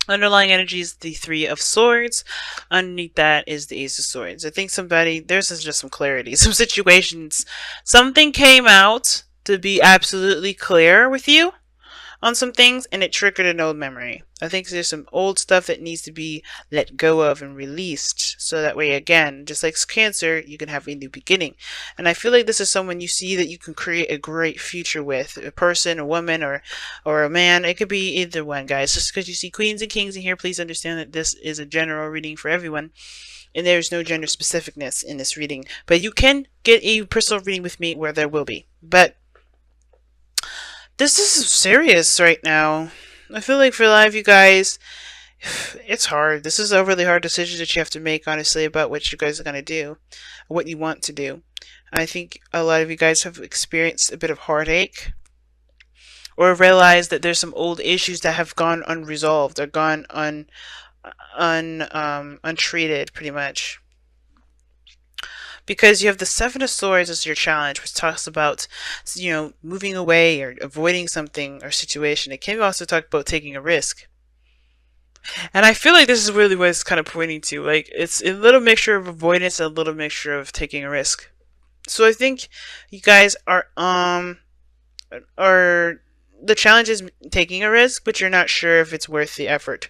Underlying energy is the Three of Swords. Underneath that is the Ace of Swords. I think there's just some clarity. Some situations, something came out to be absolutely clear with you on some things, and it triggered an old memory. I think there's some old stuff that needs to be let go of and released, so that way, again, just like Cancer, you can have a new beginning. And I feel like this is someone you see that you can create a great future with, a person, a woman, or a man. It could be either one, guys. Just because you see Queens and Kings in here, please understand that this is a general reading for everyone. And there's no gender specificness in this reading. But you can get a personal reading with me where there will be. But this is serious right now. I feel like for a lot of you guys, it's hard. This is a really hard decision that you have to make, honestly, about what you guys are going to do, what you want to do. I think a lot of you guys have experienced a bit of heartache, or realized that there's some old issues that have gone unresolved, or gone untreated, pretty much. Because you have the Seven of Swords as your challenge, which talks about, moving away or avoiding something or situation. It can also talk about taking a risk. And I feel like this is really what it's kind of pointing to. Like, it's a little mixture of avoidance and a little mixture of taking a risk. So I think you guys are the challenge is taking a risk, but you're not sure if it's worth the effort.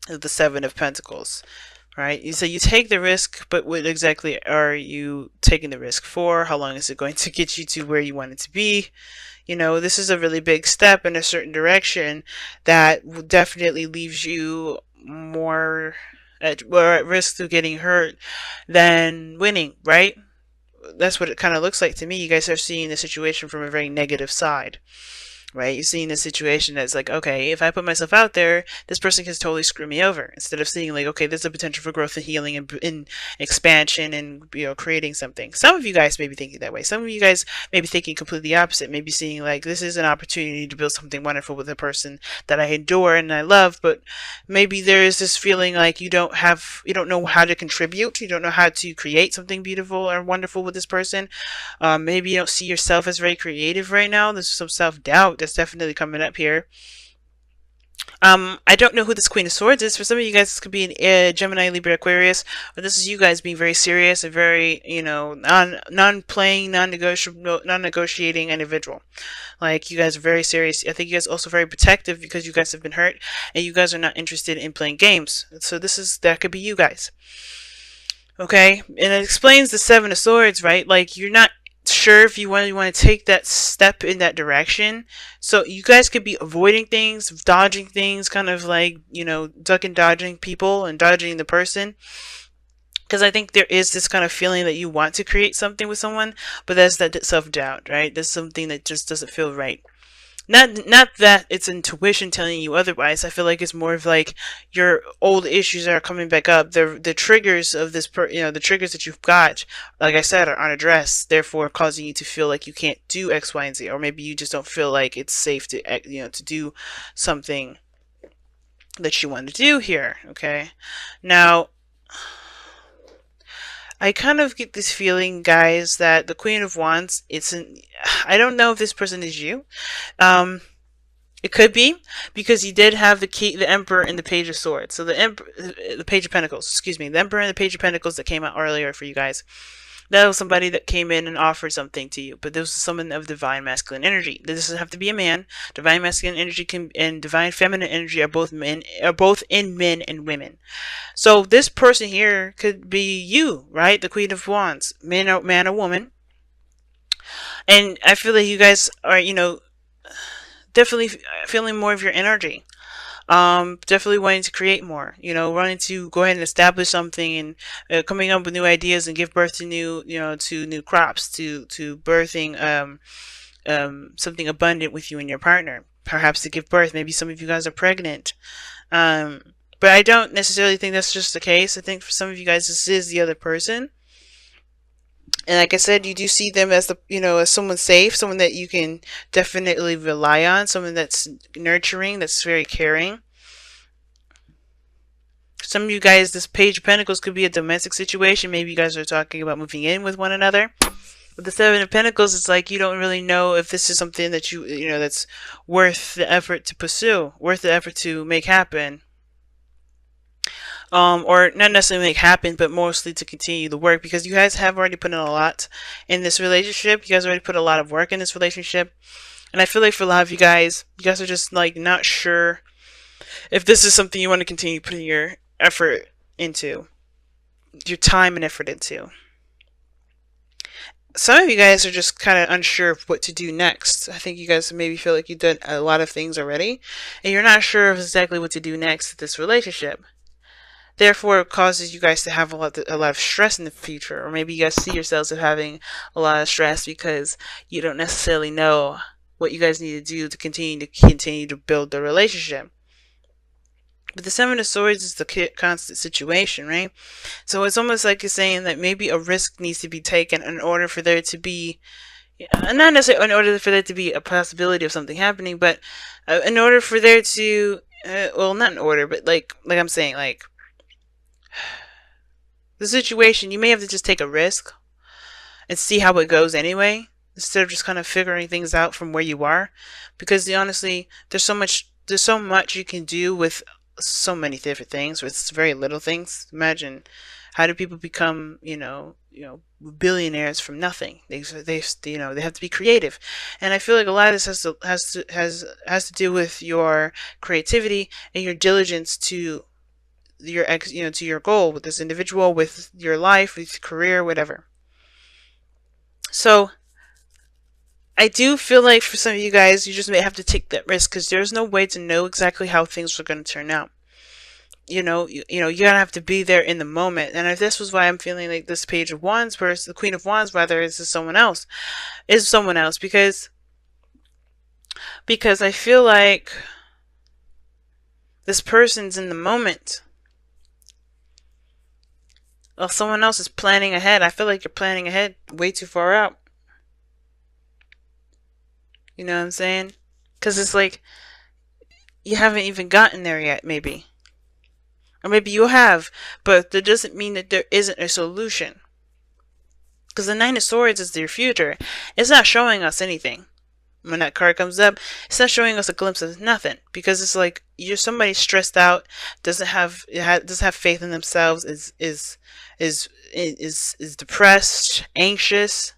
The Seven of Pentacles. Right? So you take the risk, but what exactly are you taking the risk for? How long is it going to get you to where you want it to be? This is a really big step in a certain direction that definitely leaves you more at risk of getting hurt than winning, right? That's what it kind of looks like to me. You guys are seeing the situation from a very negative side. Right? You're seeing a situation that's like, okay, if I put myself out there, this person can totally screw me over. Instead of seeing like, okay, there's a potential for growth and healing and expansion and, creating something. Some of you guys may be thinking that way. Some of you guys may be thinking completely opposite. Maybe seeing like, this is an opportunity to build something wonderful with a person that I adore and I love, but maybe there is this feeling like you don't know how to contribute. You don't know how to create something beautiful or wonderful with this person. Maybe you don't see yourself as very creative right now. There's some self-doubt that's definitely coming up here. I don't know who this Queen of Swords is. For some of you guys, this could be an Gemini, Libra, Aquarius, but this is you guys being very serious and very, non-playing, non-negotiating individual. Like, you guys are very serious. I think you guys are also very protective because you guys have been hurt, and you guys are not interested in playing games. So that could be you guys. Okay? And it explains the Seven of Swords, right? Like, you're not sure if you want to take that step in that direction. So you guys could be avoiding things, dodging things, kind of like, duck and dodging people and dodging the person. Because I think there is this kind of feeling that you want to create something with someone, but that's that self-doubt, right? There's something that just doesn't feel right. Not that it's intuition telling you otherwise. I feel like it's more of like your old issues are coming back up. The triggers of this, the triggers that you've got, like I said, are unaddressed, therefore causing you to feel like you can't do X, Y, and Z, or maybe you just don't feel like it's safe to, to do something that you want to do here. Okay, now, I kind of get this feeling, guys, that the Queen of Wands, I don't know if this person is you. It could be, because you did have the Emperor and the Page of Swords. So the Page of Pentacles, excuse me, the Emperor and the Page of Pentacles that came out earlier for you guys. That was somebody that came in and offered something to you, but this was someone of divine masculine energy. This doesn't have to be a man. Divine masculine energy and divine feminine energy are both in men and women. So this person here could be you, right? The Queen of Wands, man or woman. And I feel like you guys are, definitely feeling more of your energy. Definitely wanting to create more, wanting to go ahead and establish something, and coming up with new ideas and give birth to new crops, to birthing something abundant with you and your partner, perhaps to give birth. Maybe some of you guys are pregnant, but I don't necessarily think that's just the case. I think for some of you guys this is the other person. And like I said, you do see them as as someone safe, someone that you can definitely rely on, someone that's nurturing, that's very caring. Some of you guys, this Page of Pentacles could be a domestic situation. Maybe you guys are talking about moving in with one another. With the Seven of Pentacles, it's like you don't really know if this is something that you know, that's worth the effort to pursue, worth the effort to make happen. Or not necessarily make happen, but mostly to continue the work, because you guys have already put in a lot in this relationship. You guys already put a lot of work in this relationship. And I feel like for a lot of you guys are just like not sure if this is something you want to continue putting your effort into, your time and effort into. Some of you guys are just kind of unsure of what to do next. I think you guys maybe feel like you've done a lot of things already, and you're not sure of exactly what to do next with this relationship. Therefore, it causes you guys to have a lot of stress in the future, or maybe you guys see yourselves as having a lot of stress because you don't necessarily know what you guys need to do to continue to build the relationship. But the Seven of Swords is the constant situation, right? So it's almost like you're saying that maybe a risk needs to be taken in order for there to be, not necessarily in order for there to be a possibility of something happening, but in order for there to, well, not in order, but like I'm saying, like the situation, you may have to just take a risk and see how it goes anyway, instead of just kind of figuring things out from where you are, because honestly, there's so much you can do with so many different things with very little things. Imagine, how do people become, billionaires from nothing? They have to be creative, and I feel like a lot of this has to do with your creativity and your diligence to to your goal with this individual, with your life, with your career, whatever. So I do feel like for some of you guys, you just may have to take that risk, because there's no way to know exactly how things are going to turn out. You gotta have to be there in the moment. And if this was why I'm feeling like this Page of Wands versus the Queen of Wands, rather, is someone else, because I feel like this person's in the moment. Well, someone else is planning ahead. I feel like you're planning ahead way too far out. You know what I'm saying? Because it's like you haven't even gotten there yet, maybe. Or maybe you have, but that doesn't mean that there isn't a solution. Because the Nine of Swords is your future. It's not showing us anything. When that card comes up, it's not showing us a glimpse of nothing. Because it's like you're somebody stressed out, doesn't have faith in themselves, is depressed, anxious.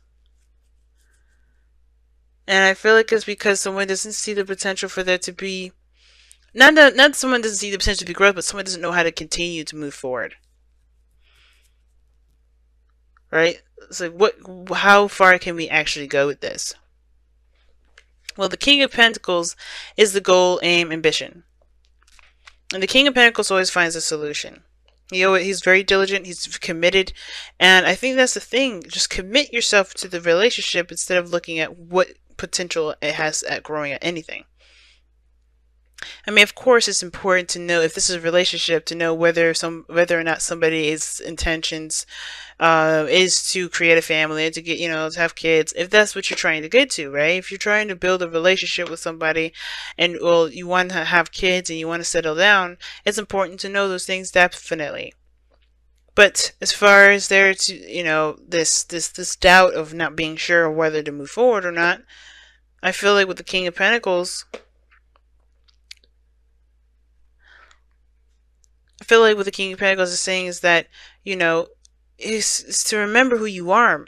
And I feel like it's because someone doesn't see the potential for there to be, not someone doesn't see the potential to be growth, but someone doesn't know how to continue to move forward. Right? So how far can we actually go with this? Well, the King of Pentacles is the goal, aim, ambition. And the King of Pentacles always finds a solution. He's very diligent, he's committed, and I think that's the thing. Just commit yourself to the relationship instead of looking at what potential it has at growing at anything. I mean, of course, it's important to know, if this is a relationship, to know whether or not somebody's intentions is to create a family, to get, to have kids, if that's what you're trying to get to, right? If you're trying to build a relationship with somebody, and you want to have kids and you want to settle down, it's important to know those things, definitely. But as far as there to, this doubt of not being sure whether to move forward or not, I feel like with the King of Pentacles, is saying is that, is to remember who you are,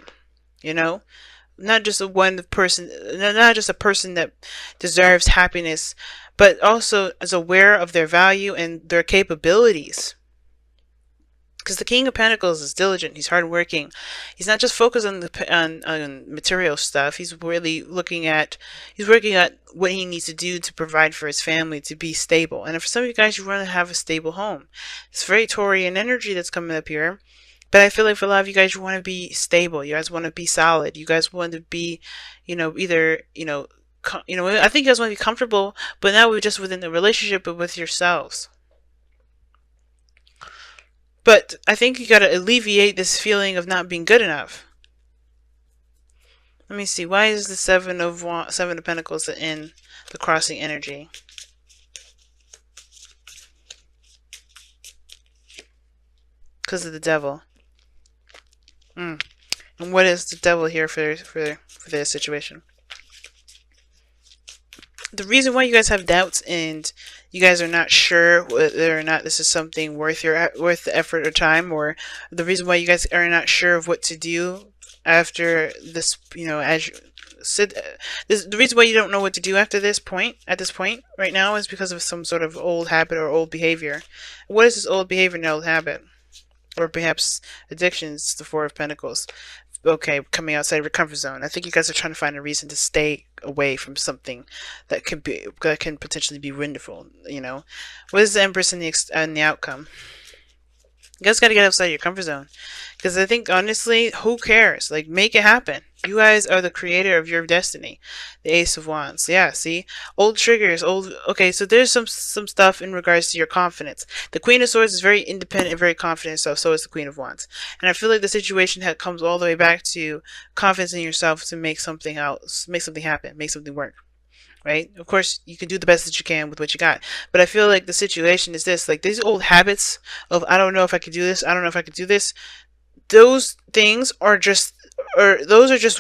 not just a person that deserves happiness, but also is aware of their value and their capabilities. Because the King of Pentacles is diligent. He's hardworking. He's not just focused on material stuff. He's really working at what he needs to do to provide for his family, to be stable. And for some of you guys, you want to have a stable home. It's very Taurian energy that's coming up here. But I feel like for a lot of you guys, you want to be stable. You guys want to be solid. You guys want to be, either, I think you guys want to be comfortable, but not just within the relationship, but with yourselves. But I think you got to alleviate this feeling of not being good enough. Let me see. Why is the Seven of Pentacles in the crossing energy? Because of the Devil. And what is the devil here for this situation? The reason why you guys have doubts and you guys are not sure whether or not this is something worth the effort or time, or the reason why you guys are not sure of what to do after this, as you said, the reason why you don't know what to do after at this point right now, is because of some sort of old habit or old behavior. What is this old behavior and old habit? Or perhaps addictions, the Four of Pentacles. Okay, coming outside of your comfort zone. I think you guys are trying to find a reason to stay away from something that can potentially be wonderful. What is the Empress and the outcome? You guys got to get outside your comfort zone, because I think honestly, who cares? Like, make it happen. You guys are the creator of your destiny. The Ace of Wands. Yeah, see? Old triggers, okay, so there's some stuff in regards to your confidence. The Queen of Swords is very independent and very confident, so is the Queen of Wands. And I feel like the situation comes all the way back to confidence in yourself to make something happen, make something work. Right? Of course, you can do the best that you can with what you got. But I feel like the situation is this, like these old habits of, I don't know if I could do this, I don't know if I could do this. Those things are just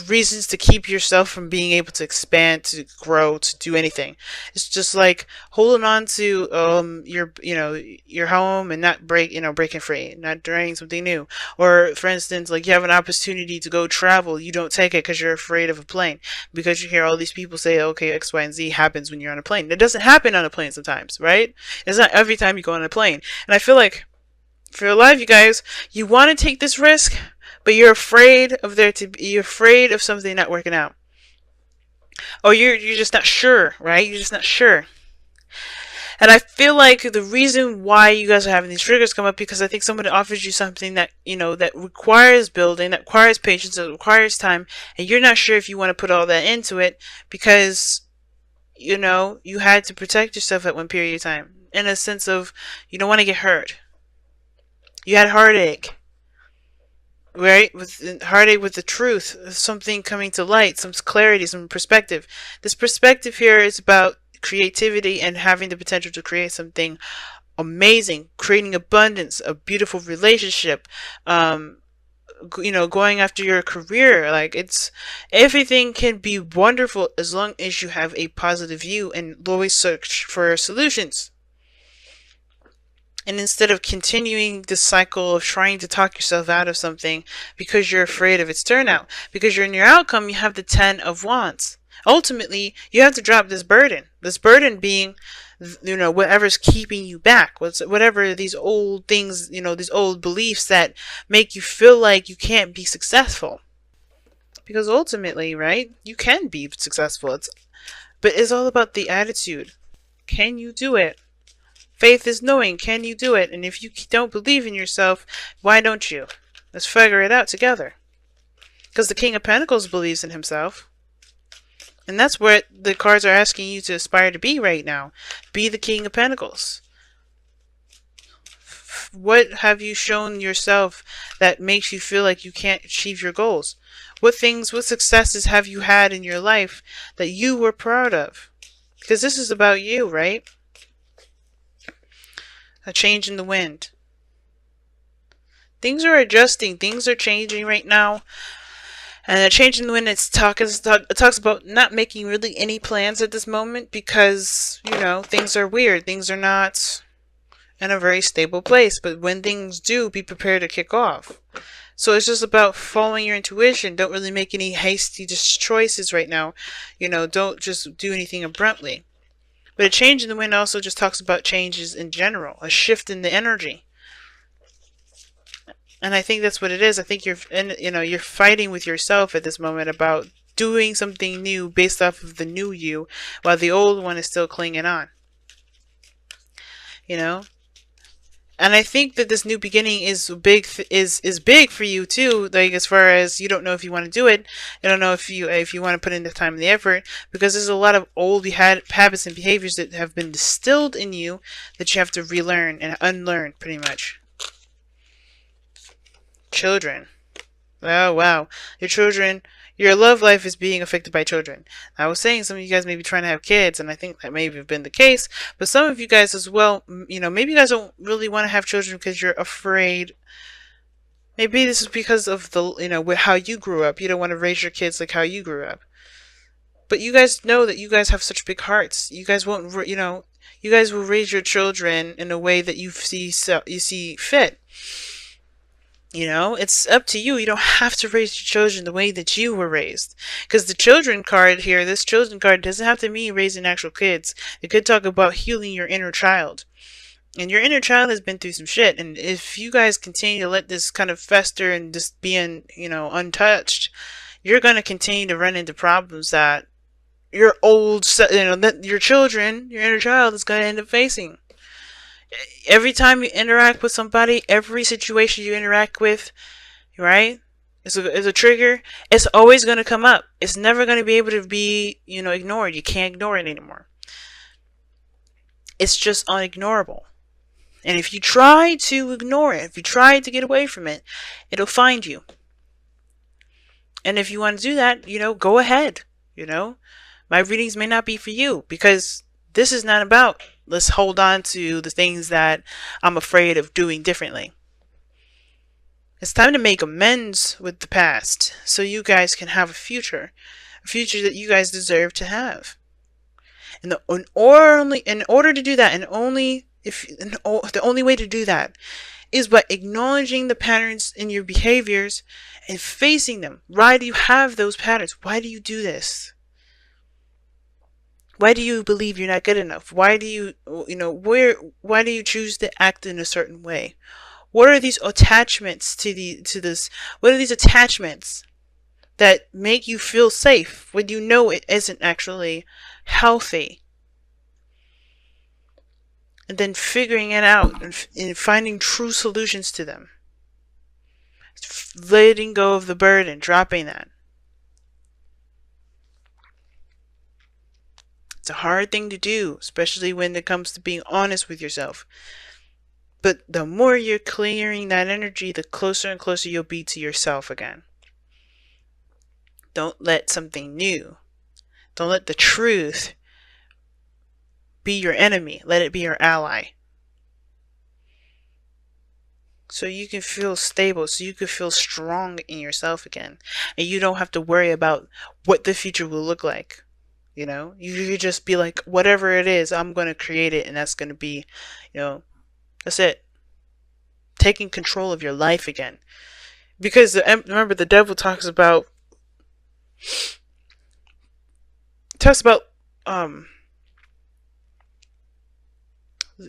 reasons to keep yourself from being able to expand, to grow, to do anything. It's just like holding on to your home and not breaking free, not trying something new. Or for instance, like you have an opportunity to go travel, you don't take it because you're afraid of a plane, because you hear all these people say, okay, X, Y, and Z happens when you're on a plane. It doesn't happen on a plane sometimes, right? It's not every time you go on a plane. And I feel like for your life, you guys, you want to take this risk, but you're afraid of something not working out. Or you're just not sure, right? You're just not sure. And I feel like the reason why you guys are having these triggers come up, because I think somebody offers you something that, that requires building, that requires patience, that requires time, and you're not sure if you want to put all that into it, because, you had to protect yourself at one period of time, in a sense of, you don't want to get hurt. You had heartache, right? With heartache with the truth, something coming to light, some clarity, some perspective. This perspective here is about creativity and having the potential to create something amazing, creating abundance, a beautiful relationship, going after your career. Like, everything can be wonderful as long as you have a positive view and always search for solutions. And instead of continuing the cycle of trying to talk yourself out of something because you're afraid of its turnout, because you're in your outcome, you have the 10 of Wands. Ultimately, you have to drop this burden. This burden being, whatever's keeping you back. Whatever these old things, these old beliefs that make you feel like you can't be successful. Because ultimately, right, you can be successful. But it's all about the attitude. Can you do it? Faith is knowing, can you do it? And if you don't believe in yourself, why don't you? Let's figure it out together. Because the King of Pentacles believes in himself. And that's what the cards are asking you to aspire to be right now. Be the King of Pentacles. What have you shown yourself that makes you feel like you can't achieve your goals? What successes have you had in your life that you were proud of? Because this is about you, right? A change in the wind. Things are adjusting. Things are changing right now. And a change in the wind, it talks about not making really any plans at this moment because, things are weird. Things are not in a very stable place. But when things do, be prepared to kick off. So it's just about following your intuition. Don't really make any hasty choices right now. Don't just do anything abruptly. But a change in the wind also just talks about changes in general, a shift in the energy. And I think that's what it is. I think you're fighting with yourself at this moment about doing something new based off of the new you, while the old one is still clinging on. And I think that this new beginning is big for you too. Like, as far as you don't know if you want to do it, you don't know if you want to put in the time and the effort, because there's a lot of old habits and behaviors that have been distilled in you that you have to relearn and unlearn, pretty much. Children. Oh wow, your children. Your love life is being affected by children. I was saying some of you guys may be trying to have kids, and I think that may have been the case. But some of you guys as well, maybe you guys don't really want to have children because you're afraid Maybe this is because of the, how you grew up. You don't want to raise your kids like how you grew up. But you guys know that you guys have such big hearts. You guys won't, you guys will raise your children in a way that you see fit. It's up to you. You don't have to raise your children the way that you were raised. Because the children card here, this children card doesn't have to mean raising actual kids. It could talk about healing your inner child. And your inner child has been through some shit. And if you guys continue to let this kind of fester and just be untouched, you're going to continue to run into problems that that your children, your inner child is going to end up facing. Every time you interact with somebody, every situation you interact with, right, is a trigger. It's always going to come up. It's never going to be able to be, ignored. You can't ignore it anymore. It's just unignorable. And if you try to ignore it, if you try to get away from it, it'll find you. And if you want to do that, go ahead. My readings may not be for you, because this is not about let's hold on to the things that I'm afraid of doing differently. It's time to make amends with the past so you guys can have a future that you guys deserve to have. And in order to do that, and the only way to do that is by acknowledging the patterns in your behaviors and facing them. Why do you have those patterns? Why do you do this? Why do you believe you're not good enough? Why do you, why do you choose to act in a certain way? What are these attachments to this? What are these attachments that make you feel safe when you know it isn't actually healthy? And then figuring it out and finding true solutions to them. Letting go of the burden, dropping that. It's a hard thing to do, especially when it comes to being honest with yourself. But the more you're clearing that energy, the closer and closer you'll be to yourself again. Don't let something new, don't let the truth be your enemy. Let it be your ally. So you can feel stable, so you can feel strong in yourself again. And you don't have to worry about what the future will look like. You could just be like, whatever it is, I'm going to create it, and that's going to be, that's it. Taking control of your life again. Because remember, the devil talks about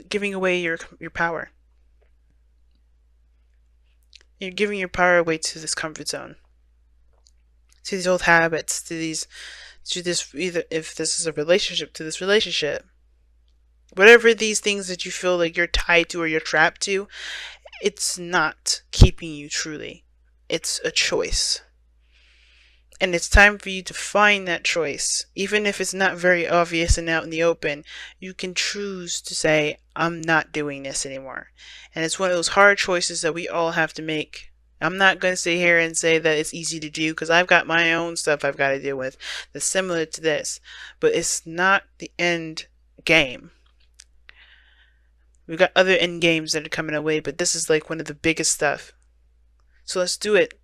giving away your power. You're giving your power away to this comfort zone, to these old habits, to this, either if this is a relationship, to this relationship. Whatever these things that you feel like you're tied to or you're trapped to, it's not keeping you truly. It's a choice. And it's time for you to find that choice. Even if it's not very obvious and out in the open, you can choose to say, I'm not doing this anymore. And it's one of those hard choices that we all have to make. I'm not going to sit here and say that it's easy to do, because I've got my own stuff I've got to deal with that's similar to this. But it's not the end game. We've got other end games that are coming our way, but this is like one of the biggest stuff. So let's do it.